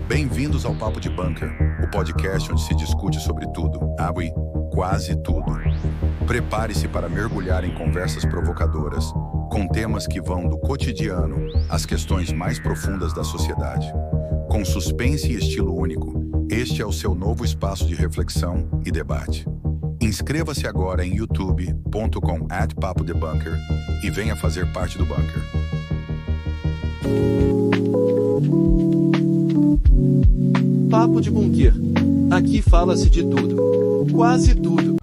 Bem-vindos ao Papo de Bunker, o podcast onde se discute sobre tudo, quase tudo. Prepare-se para mergulhar em conversas provocadoras, com temas que vão do cotidiano às questões mais profundas da sociedade. Com suspense e estilo único, este é o seu novo espaço de reflexão e debate. Inscreva-se agora em youtube.com/papodebunker e venha fazer parte do Bunker. Papo de Bunker. Aqui fala-se de tudo. Quase tudo.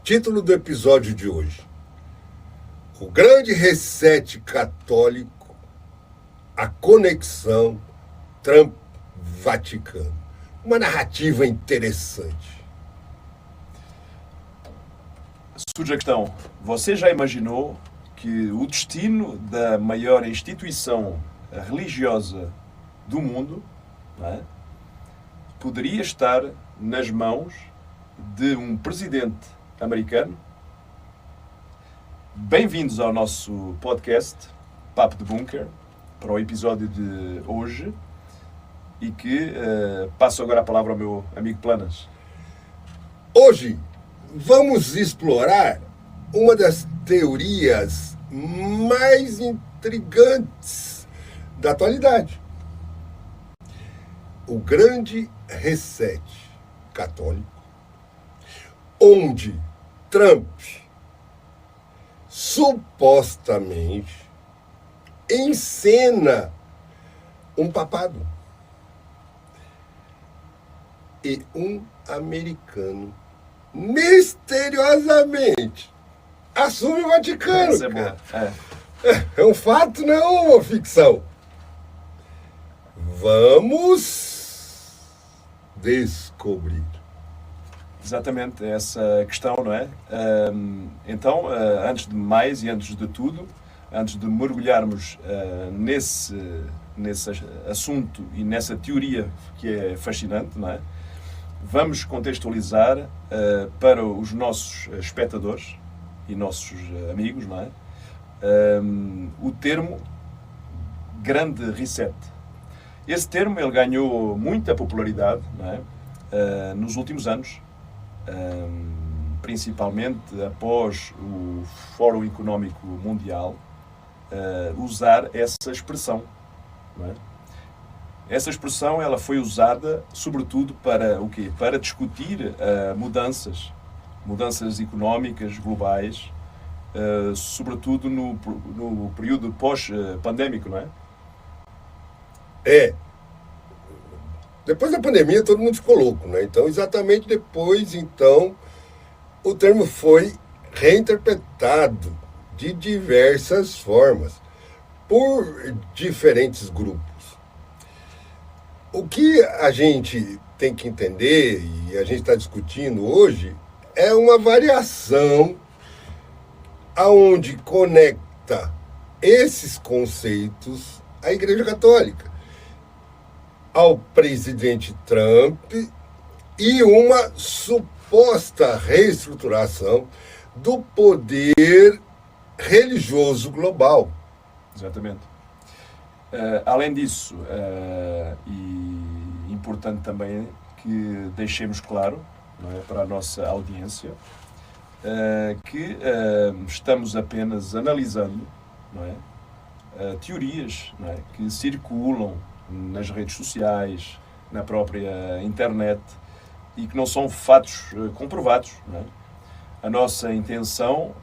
Título do episódio de hoje: O grande reset católico, a conexão Trump-Vaticano. Uma narrativa interessante. Surge a questão: você já imaginou que o destino da maior instituição religiosa do mundo, não é, poderia estar nas mãos de um presidente americano? Bem-vindos ao nosso podcast Papo de Bunker, para o episódio de hoje, e que passo agora a palavra ao meu amigo Planas. Hoje vamos explorar uma das teorias mais intrigantes da atualidade. O grande reset católico, onde Trump supostamente encena um papado e um americano misteriosamente assume o Vaticano. Essa é boa. É um fato, não é uma ficção. Vamos descobrir. Exatamente, essa questão, não é? Então, antes de mais e antes de tudo, antes de mergulharmos nesse assunto e nessa teoria que é fascinante, não é? Vamos contextualizar para os nossos espectadores e nossos amigos, não é? O termo grande reset. Esse termo ele ganhou muita popularidade, não é? Nos últimos anos, principalmente após o Fórum Económico Mundial usar essa expressão, não é? Essa expressão ela foi usada sobretudo para o quê? Para discutir mudanças económicas globais, sobretudo no período pós-pandémico, não é? Depois da pandemia todo mundo ficou louco, né? Então, exatamente depois, o termo foi reinterpretado de diversas formas por diferentes grupos. O que a gente tem que entender, e a gente está discutindo hoje, é uma variação aonde conecta esses conceitos à Igreja Católica, ao presidente Trump e uma suposta reestruturação do poder religioso global. Exatamente. Além disso, e importante também que deixemos claro, não é, para a nossa audiência, que estamos apenas analisando, não é, teorias, não é, que circulam nas redes sociais, na própria internet, e que não são fatos comprovados, não é? A nossa intenção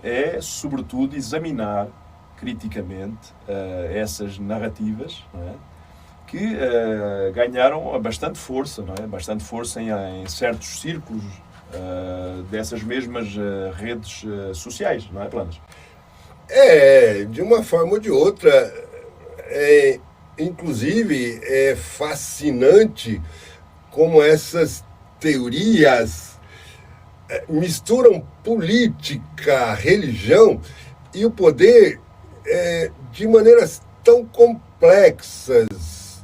é, sobretudo, examinar criticamente essas narrativas, não é? Que ganharam bastante força, não é? Bastante força em certos círculos dessas mesmas redes sociais, não é, Planas? De uma forma ou de outra, inclusive é fascinante como essas teorias misturam política, religião e o poder de maneiras tão complexas.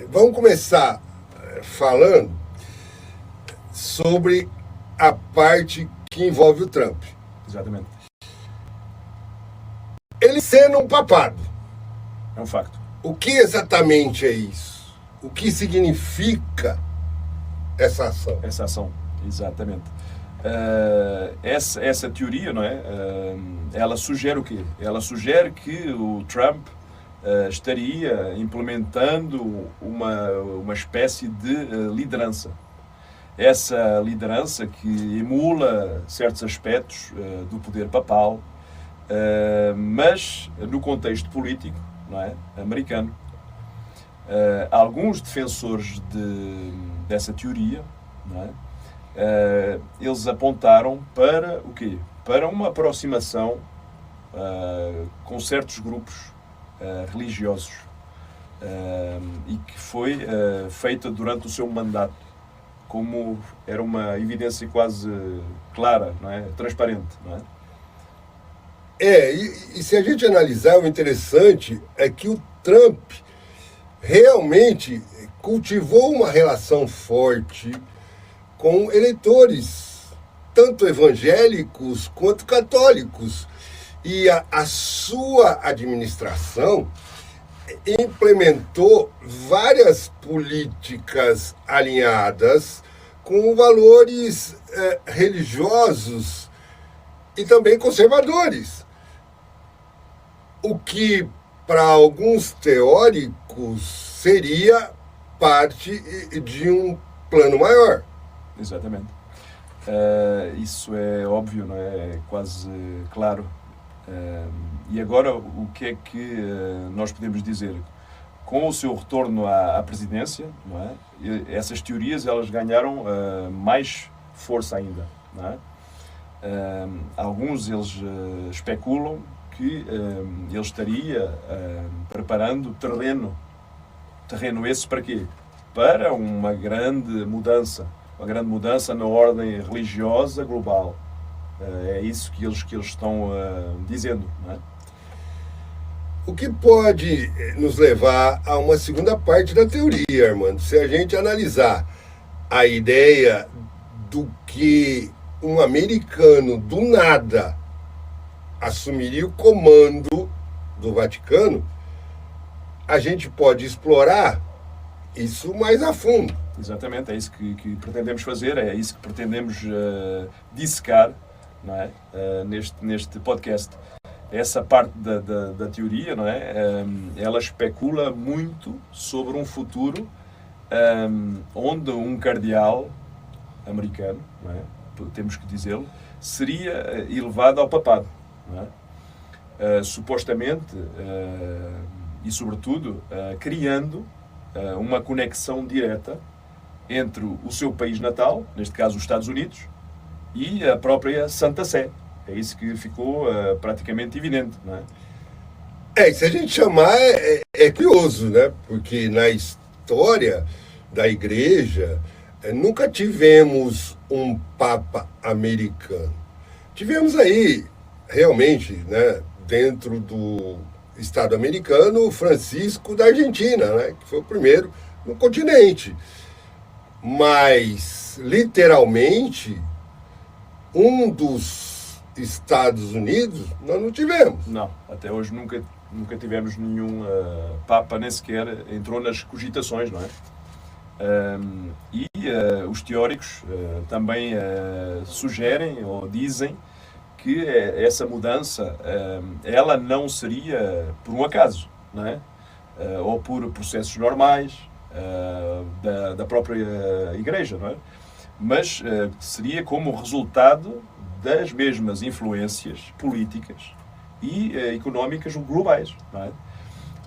Vamos começar falando sobre a parte que envolve o Trump. Exatamente. ele sendo um papado. É um facto. O que exatamente é isso? O que significa essa ação? Essa ação, exatamente. Essa teoria, não é? Ela sugere o quê? Ela sugere que o Trump estaria implementando uma espécie de liderança. Essa liderança que emula certos aspectos do poder papal, mas no contexto político, não é? Americano. Alguns defensores dessa teoria, não é? Eles apontaram para o quê? Para uma aproximação com certos grupos religiosos e que foi feita durante o seu mandato, como era uma evidência quase clara, não é? Transparente, não é? E se a gente analisar, o interessante é que o Trump realmente cultivou uma relação forte com eleitores, tanto evangélicos quanto católicos. E a sua administração implementou várias políticas alinhadas com valores religiosos e também conservadores. O que, para alguns teóricos, seria parte de um plano maior. Exatamente. Isso é óbvio, não é? É quase claro. E agora, o que é que nós podemos dizer? Com o seu retorno à presidência, não é? Essas teorias elas ganharam mais força ainda, não é? Alguns eles especulam que ele estaria preparando terreno esse para quê? Para uma grande mudança na ordem religiosa global. É isso que eles estão dizendo, não é? O que pode nos levar a uma segunda parte da teoria, Armando, se a gente analisar a ideia do que um americano do nada assumiria o comando do Vaticano, a gente pode explorar isso mais a fundo. Exatamente, é isso que pretendemos fazer, é isso que pretendemos dissecar, não é? Neste podcast. Essa parte da teoria, não é? Ela especula muito sobre um futuro onde um cardeal americano, não é? Temos que dizê-lo, seria elevado ao papado, não é? Supostamente e sobretudo criando uma conexão direta entre o seu país natal, neste caso os Estados Unidos, e a própria Santa Sé. É isso que ficou praticamente evidente, não é? E se a gente chamar, é curioso, né? Porque na história da igreja, nunca tivemos um Papa americano. Tivemos aí, realmente, né, dentro do Estado americano, Francisco da Argentina, né? Que foi o primeiro no continente. Mas, literalmente, um dos Estados Unidos, nós não tivemos. Não, até hoje nunca tivemos nenhum Papa, nem sequer entrou nas cogitações, não é? Os teóricos também sugerem ou dizem que essa mudança ela não seria por um acaso, não é? Ou por processos normais da própria Igreja, não é? Mas seria como resultado das mesmas influências políticas e económicas globais, não é?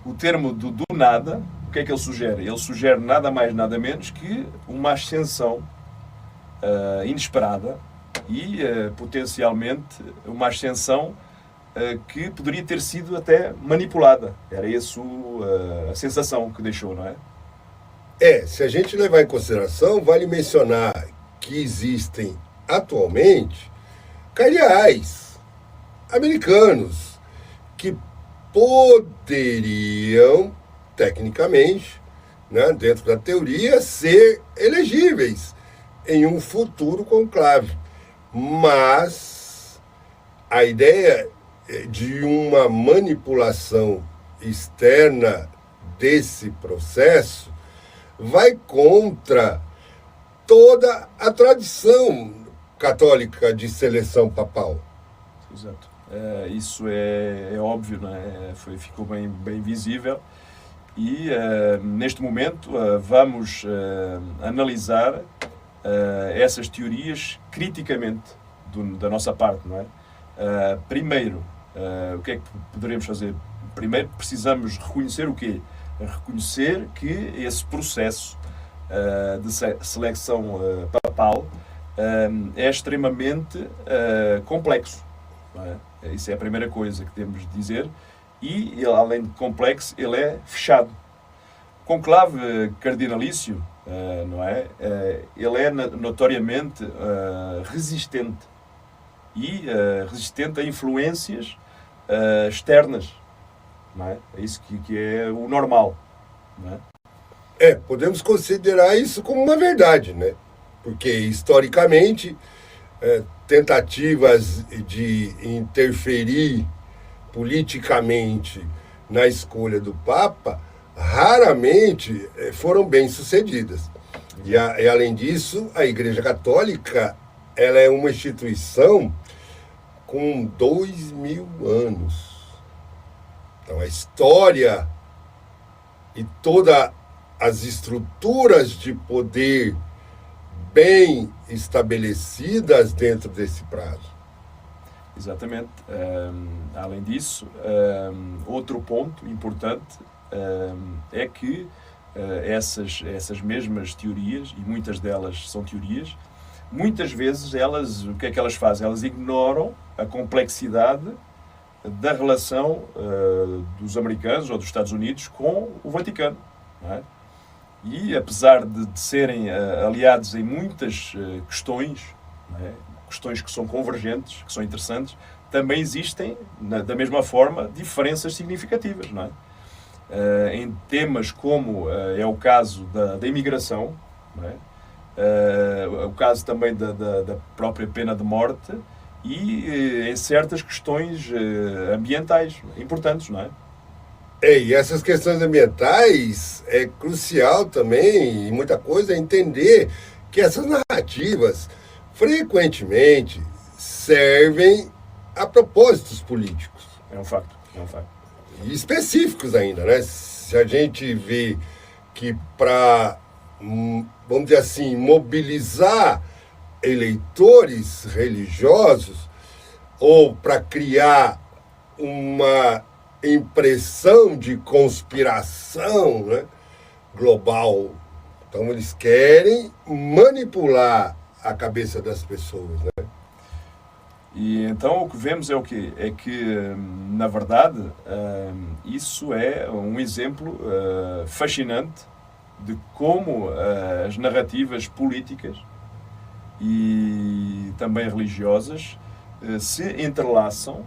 O termo do nada, o que é que ele sugere? Ele sugere nada mais, nada menos que uma ascensão inesperada e potencialmente uma ascensão que poderia ter sido até manipulada. Era isso a sensação que deixou, não é? Se a gente levar em consideração, vale mencionar que existem atualmente cardeais americanos que poderiam, tecnicamente, né, dentro da teoria, ser elegíveis em um futuro conclave. Mas a ideia de uma manipulação externa desse processo vai contra toda a tradição católica de seleção papal. Exato. Isso é óbvio, não é? Ficou bem visível e neste momento vamos analisar essas teorias criticamente da nossa parte, não é? Primeiro, o que é que poderemos fazer? Primeiro precisamos reconhecer o quê? Reconhecer que esse processo de seleção papal é extremamente complexo. Não é? Isso é a primeira coisa que temos de dizer. E, ele, além de complexo, ele é fechado. O conclave cardinalício, não é? Ele é notoriamente resistente. E resistente a influências externas. Não é? É isso que é o normal. Não é? Podemos considerar isso como uma verdade, né? Porque, historicamente, tentativas de interferir politicamente na escolha do Papa raramente foram bem-sucedidas. E, além disso, a Igreja Católica ela é uma instituição com 2000 anos. Então, a história e todas as estruturas de poder bem estabelecidas dentro desse prazo. Exatamente. Além disso, outro ponto importante é que essas mesmas teorias, e muitas delas são teorias, muitas vezes o que é que elas fazem? Elas ignoram a complexidade da relação dos americanos ou dos Estados Unidos com o Vaticano. Não é? E apesar de serem aliados em muitas questões, não é? Questões que são convergentes, que são interessantes, também existem, da mesma forma, diferenças significativas. Não é? Em temas como é o caso da imigração, não é? O caso também da própria pena de morte e em certas questões ambientais importantes, não é? E essas questões ambientais é crucial também, e muita coisa, entender que essas narrativas frequentemente servem a propósitos políticos. É um facto. E específicos ainda, né? Se a gente vê que para, vamos dizer assim, mobilizar eleitores religiosos ou para criar uma impressão de conspiração, né, global. Então, eles querem manipular a cabeça das pessoas, né? E então o que vemos é o quê? É que, na verdade, isso é um exemplo fascinante de como as narrativas políticas e também religiosas se entrelaçam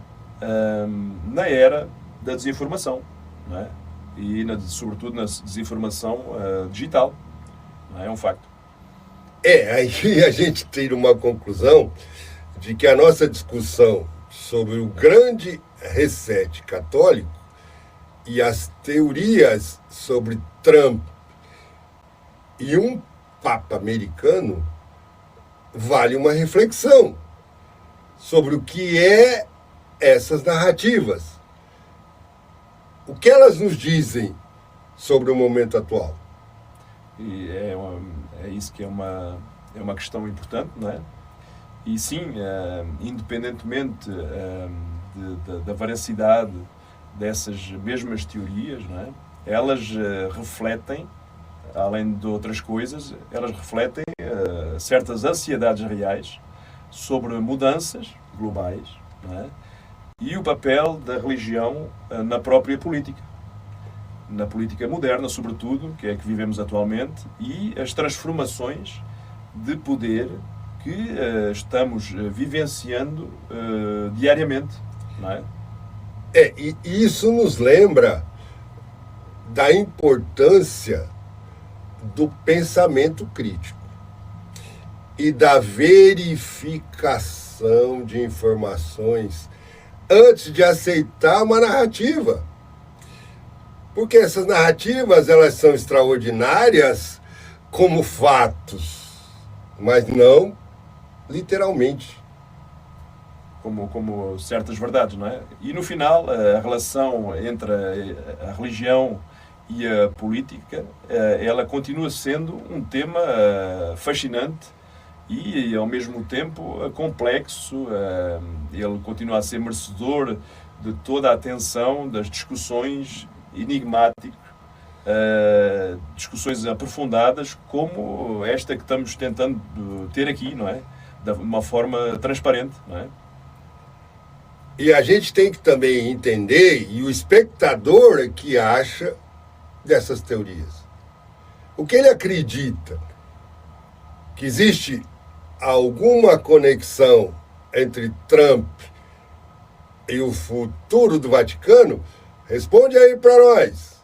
na era da desinformação, não é? E sobretudo na desinformação digital. Não é? É um facto. Aí a gente tira uma conclusão de que a nossa discussão sobre o grande reset católico e as teorias sobre Trump e um Papa americano vale uma reflexão sobre o que é essas narrativas. O que elas nos dizem sobre o momento atual? E é isso que é uma questão importante, não é? E sim, independentemente da veracidade dessas mesmas teorias, não é? Elas refletem, além de outras coisas, elas refletem certas ansiedades reais sobre mudanças globais, não é? E o papel da religião na própria política. Na política moderna, sobretudo, que é a que vivemos atualmente, e as transformações de poder que estamos vivenciando diariamente, não é? E isso nos lembra da importância do pensamento crítico e da verificação de informações antes de aceitar uma narrativa. Porque essas narrativas, elas são extraordinárias como fatos, mas não literalmente. Como certas verdades, não é? E no final, a relação entre a religião e a política, ela continua sendo um tema fascinante e, ao mesmo tempo, complexo. Ele continua a ser merecedor de toda a atenção das discussões enigmáticas, discussões aprofundadas, como esta que estamos tentando ter aqui, não é? De uma forma transparente, não é? E a gente tem que também entender, e o espectador é que acha dessas teorias. O que ele acredita? Que existe alguma conexão entre Trump e o futuro do Vaticano? Responde aí para nós.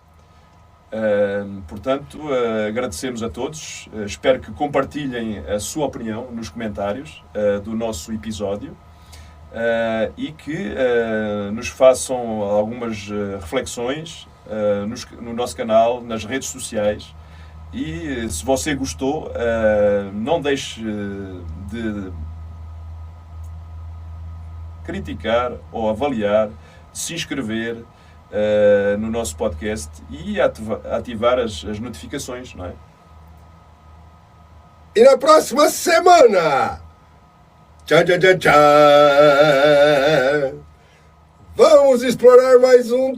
Portanto, agradecemos a todos. Espero que compartilhem a sua opinião nos comentários do nosso episódio. E que nos façam algumas reflexões no nosso canal, nas redes sociais. E se você gostou, não deixe de criticar ou avaliar, de se inscrever no nosso podcast e ativar as notificações, não é? E na próxima semana... Tchau, tchau, tchau, tchau. Vamos explorar mais um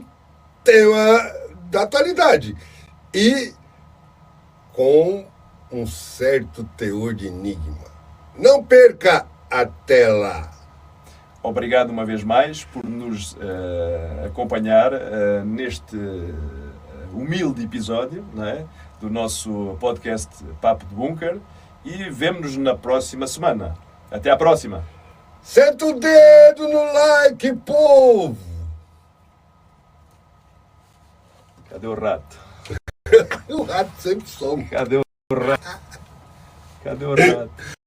tema da atualidade. E com um certo teor de enigma. Não perca até lá. Obrigado uma vez mais por nos acompanhar neste humilde episódio, não é? Do nosso podcast Papo de Bunker. E vemo-nos na próxima semana. Até a próxima. Senta o dedo no like, povo. Cadê o rato? O rato sempre some. Cadê o rato? Cadê o rato?